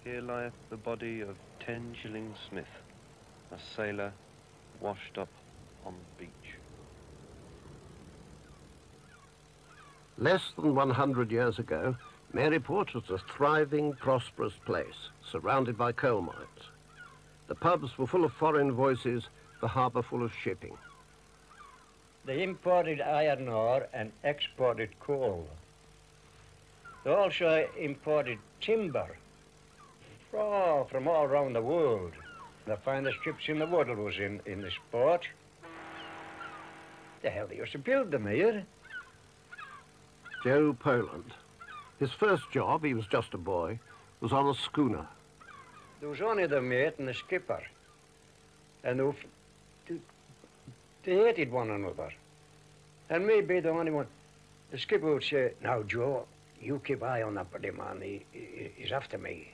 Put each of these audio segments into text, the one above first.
Here lieth the body of 10 Shilling Smith, a sailor washed up on the beach. Less than 100 years ago, Maryport was a thriving, prosperous place, surrounded by coal mines. The pubs were full of foreign voices, the harbour full of shipping. They imported iron ore and exported coal. They also imported timber from all around the world. The finest ships in the world was in this port. The hell they used to build them here. Joe Poland. His first job, he was just a boy, was on a schooner. There was only the mate and the skipper. And they hated one another. And me be the only one. The skipper would say, "Now, Joe, you keep eye on that bloody man. He's after me."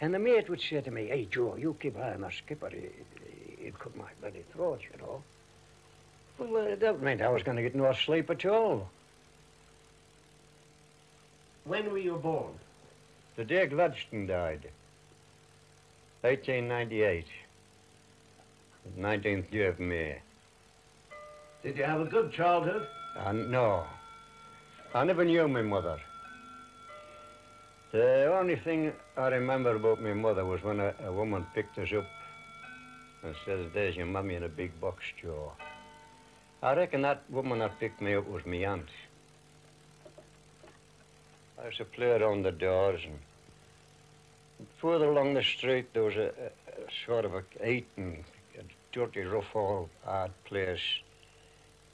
And the mate would say to me, "Hey, Joe, you keep eye on that skipper. He'd cut my bloody throat, you know." Well, that meant I was going to get no sleep at all. When were you born? The day Gladstone died, 1898, 19th day of May. Did you have a good childhood? No, I never knew my mother. The only thing I remember about my mother was when a woman picked us up and says, "There's your mummy in a big box, Joe." I reckon that woman that picked me up was my aunt. I used to play around the doors, and further along the street there was a sort of a eating, a dirty, rough, old, hard place.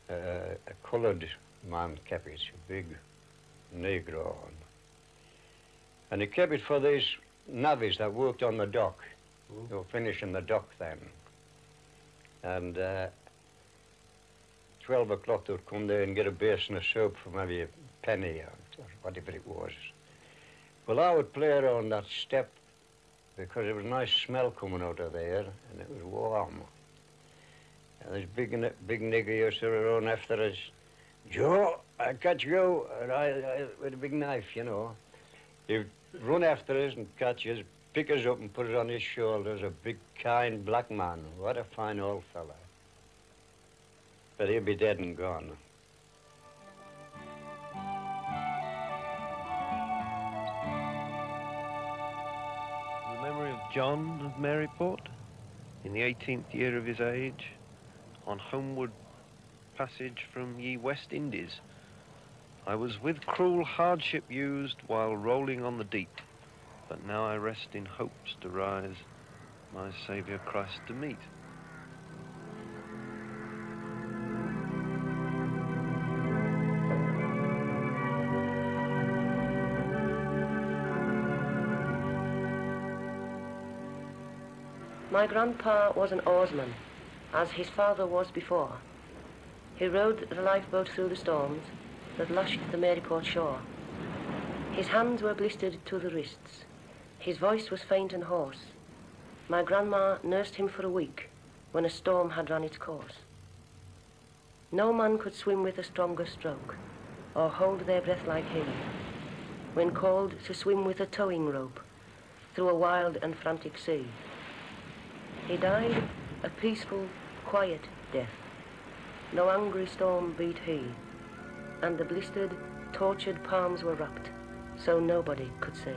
A coloured man kept it, a big Negro. And he kept it for these navvies that worked on the dock. They were finishing the dock then. And 12 o'clock they would come there and get a basin of soap for maybe a penny or whatever it was. Well, I would play around that step because there was a nice smell coming out of there and it was warm. And this big nigger used to run after us. "Joe, I catch you," and I with a big knife, you know. He'd run after us and catch us, pick us up and put us on his shoulders, a big, kind black man. What a fine old fella. But he'll be dead and gone. The memory of John of Maryport, in the 18th year of his age, on homeward passage from ye West Indies. I was with cruel hardship used while rolling on the deep, but now I rest in hopes to rise, my Saviour Christ to meet. My grandpa was an oarsman, as his father was before. He rowed the lifeboat through the storms that lashed the Maryport shore. His hands were blistered to the wrists. His voice was faint and hoarse. My grandma nursed him for a week when a storm had run its course. No man could swim with a stronger stroke or hold their breath like he when called to swim with a towing rope through a wild and frantic sea. He died a peaceful, quiet death. No angry storm beat he, and the blistered, tortured palms were wrapped so nobody could see.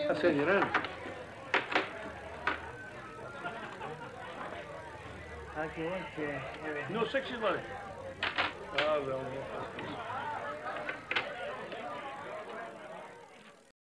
I said you're in. Okay. No 60s, buddy. Oh, well,